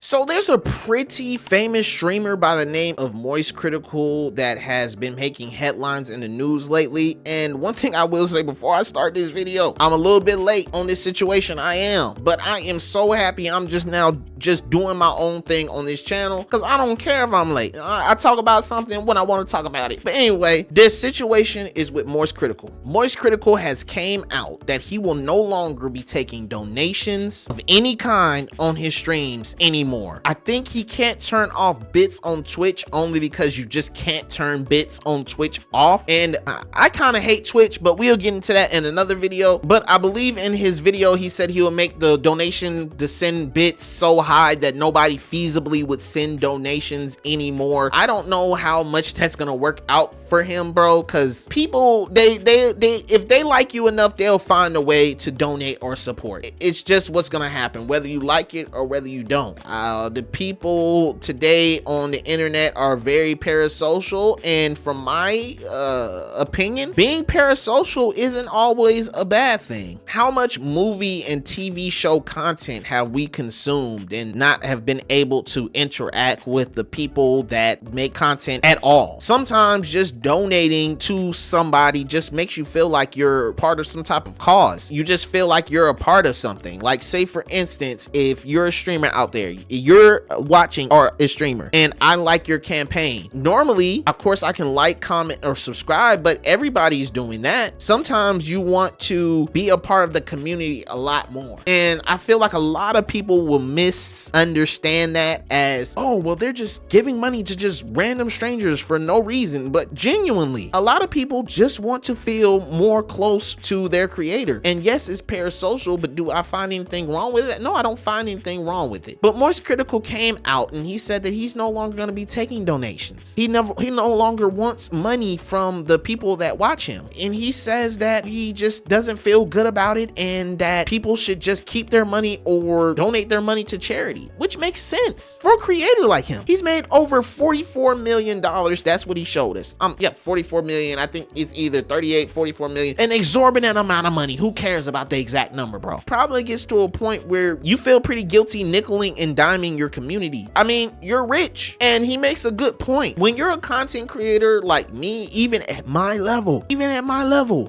So there's a pretty famous streamer by the name of MoistCr1TiKaL that has been making headlines in the news lately. And one thing I will say before I start this video, I'm a little bit late on this situation. I am, but I am so happy I'm just doing my own thing on this channel, because I don't care if I'm late. I talk about something when I want to talk about it. But anyway, this situation is with MoistCr1TiKaL. MoistCr1TiKaL has came out that he will no longer be taking donations of any kind on his streams anymore. I think he can't turn off bits on Twitch only because you just can't turn bits on Twitch off. And I kind of hate Twitch, but we'll get into that in another video. But I believe in his video, he said he will make the donation to send bits so high that nobody feasibly would send donations anymore. I don't know how much that's gonna work out for him, bro, because people, they if they like you enough, they'll find a way to donate or support. It's just what's gonna happen, whether you like it or whether you don't. The people today on the internet are very parasocial, and from my opinion, being parasocial isn't always a bad thing. How much movie and TV show content have we consumed and not have been able to interact with the people that make content at all? Sometimes just donating to somebody just makes you feel like you're part of some type of cause. You just feel like you're a part of something. Like, say for instance, if you're a streamer out there, you're watching or a streamer, and I like your campaign. Normally, of course, I can like, comment, or subscribe, but everybody's doing that. Sometimes you want to be a part of the community a lot more. And I feel like a lot of people will misunderstand that as, oh, well, they're just giving money to just random strangers for no reason. But genuinely, a lot of people just want to feel more close to their creator. And yes, it's parasocial, but do I find anything wrong with it? No, I don't find anything wrong with it. But MoistCr1TiKaL came out and he said that he's no longer going to be taking donations. He no longer wants money from the people that watch him. And he says that he just doesn't feel good about it, and that people should just keep their money or donate their money to charity, which makes sense for a creator like him. He's made over $44 million. That's what he showed us. Yeah, 44 million. I think it's either 38, 44 million, an exorbitant amount of money. Who cares about the exact number, bro? Probably gets to a point where you feel pretty guilty nickeling and diming your community. I mean, you're rich, and he makes a good point. When you're a content creator like me, even at my level,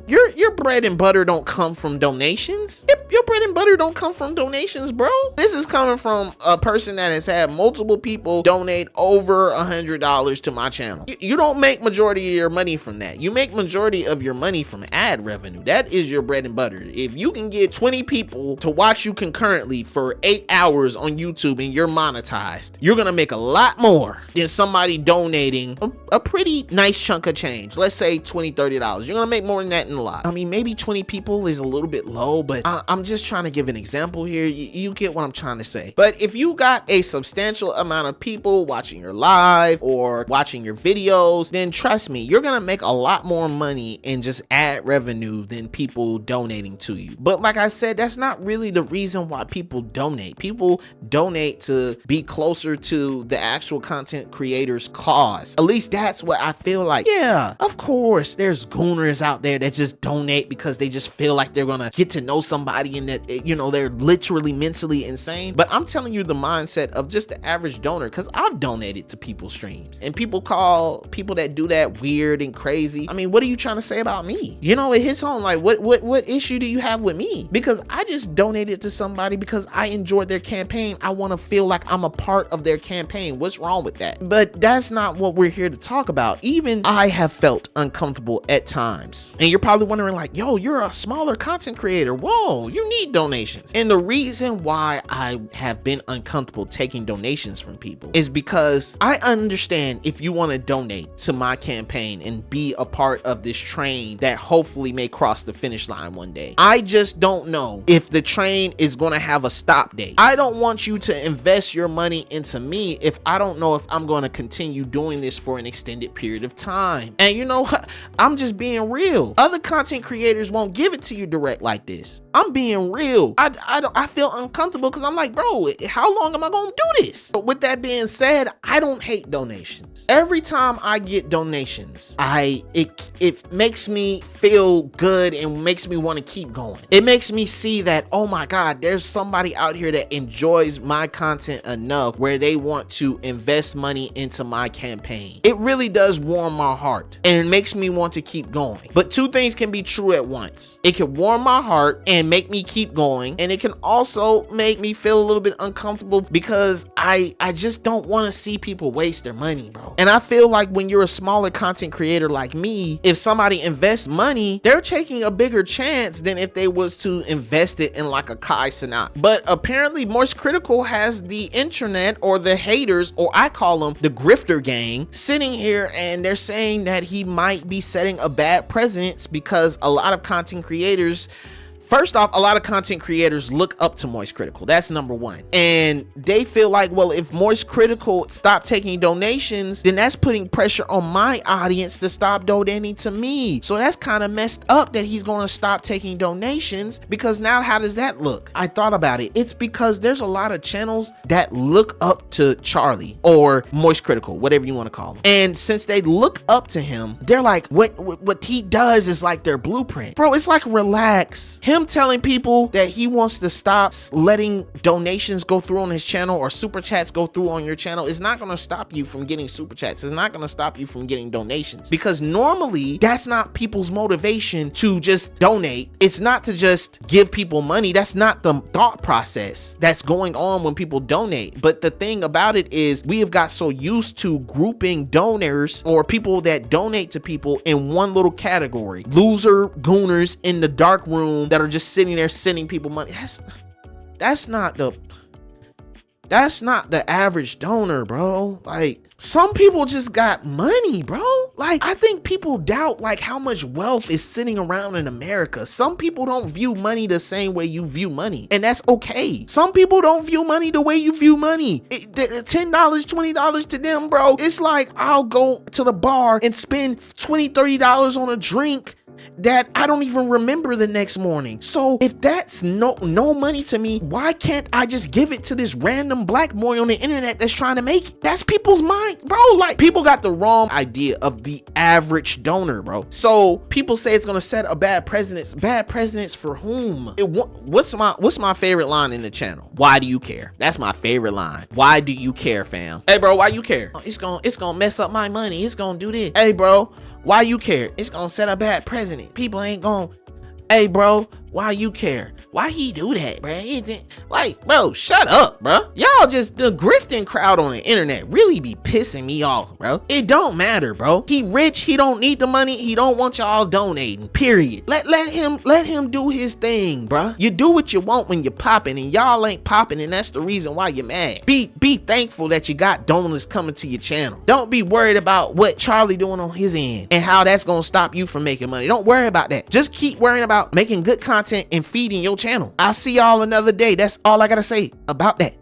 your bread and butter don't come from donations. Your bread and butter don't come from donations, bro. This is coming from a person that has had multiple people donate over $100 to my channel. You don't make majority of your money from that. You make majority of your money from ad revenue. That is your bread and butter. If you can get 20 people to watch you concurrently for 8 hours on YouTube and you're monetized, you're gonna make a lot more than somebody donating a pretty nice chunk of change. Let's say $20, $30. You're gonna make more than that in a lot. I mean, maybe 20 people is a little bit low, but I'm just trying to give an example here. You get what I'm trying to say. But if you got a substantial amount of people watching your live or watching your videos, then trust me, you're gonna make a lot more money in just ad revenue than people donating to you. But like I said, that's not really the reason why people donate. People donate to be closer to the actual content creator's cause. At least that's what I feel like. Yeah, of course, there's gooners out there that just donate because they just feel like they're gonna get to know somebody and that, you know, they're literally mentally insane. But I'm telling you the mindset of just the average donor, because I've donated to people's streams, and people call people that do that weird and crazy. I mean, what are you trying to say about me? You know, it hits home. Like, what issue do you have with me? Because I just donated to somebody because I enjoyed their campaign. I want to feel like I'm a part of their campaign. What's wrong with that? But that's not what we're here to talk about. Even I have felt uncomfortable at times. And you're probably wondering like, yo, you're a smaller content creator. Whoa, you need donations. And the reason why I have been uncomfortable taking donations from people is because I understand if you want to donate to my campaign and be a part of this train that hopefully may cross the finish line one day. I just don't know if the train is going to have a stop date. I don't want you to invest your money into me if I don't know if I'm going to continue doing this for an extended period of time. And you know what? I'm just being real. Other content creators won't give it to you direct like this. I'm being real. I feel uncomfortable because I'm like, bro, how long am I gonna do this? But with that being said, I don't hate donations. Every time I get donations, it makes me feel good and makes me want to keep going. It makes me see that, oh my God, there's somebody out here that enjoys my content enough where they want to invest money into my campaign. It really does warm my heart and it makes me want to keep going. But two things can be true at once. It can warm my heart and make me keep going, and it can also make me feel a little bit uncomfortable because I just don't want to see people waste their money, bro. And I feel like when you're a smaller content creator like me, if somebody invests money, they're taking a bigger chance than if they was to invest it in like a Kai Cenat. But apparently MoistCr1TiKaL has the internet, or the haters, or I call them the grifter gang, sitting here and they're saying that he might be setting a bad precedent because a lot of content creators, first off, a lot of content creators look up to MoistCr1TiKaL. That's number one. And they feel like, well, if MoistCr1TiKaL stop taking donations, then that's putting pressure on my audience to stop donating to me. So that's kind of messed up that he's going to stop taking donations, because now how does that look? I thought about it. It's because there's a lot of channels that look up to Charlie or MoistCr1TiKaL, whatever you want to call him. And since they look up to him, they're like, what he does is like their blueprint. Bro, it's like, relax. Him telling people that he wants to stop letting donations go through on his channel or super chats go through on your channel is not going to stop you from getting super chats. It's not going to stop you from getting donations, because normally that's not people's motivation to just donate. It's not to just give people money. That's not the thought process that's going on when people donate. But the thing about it is, we have got so used to grouping donors or people that donate to people in one little category: loser gooners in the dark room that are just sitting there sending people money. That's not the average donor, bro. Like, some people just got money, bro. Like, I think people doubt like how much wealth is sitting around in America. Some people don't view money the same way you view money, and that's okay. Some people don't view money the way you view money. $10, $20 to them, bro, it's like I'll go to the bar and spend $20, $30 on a drink that I don't even remember the next morning. So if that's no money to me, why can't I just give it to this random black boy on the internet that's trying to make it? That's people's mind, bro. Like, people got the wrong idea of the average donor, bro. So people say it's gonna set a bad precedent. Bad precedents for whom? What's my favorite line in the channel? Why do you care? That's my favorite line. Why do you care, fam? Hey, bro, why you care? It's gonna mess up my money. It's gonna do this. Hey, bro, why you care? It's gonna set a bad precedent. People ain't gonna. Hey, bro, why you care? Why he do that, bro? Like, bro, shut up, bro. Y'all just, the grifting crowd on the internet really be pissing me off, bro. It don't matter, bro. He rich, he don't need the money, he don't want y'all donating, period. Let him do his thing, bro. You do what you want when you're popping, and y'all ain't popping, and that's the reason why you're mad. Be thankful that you got donors coming to your channel. Don't be worried about what Charlie doing on his end and how that's gonna stop you from making money. Don't worry about that. Just keep worrying about making good content and feeding your channel. I'll see y'all another day. That's all I gotta say about that.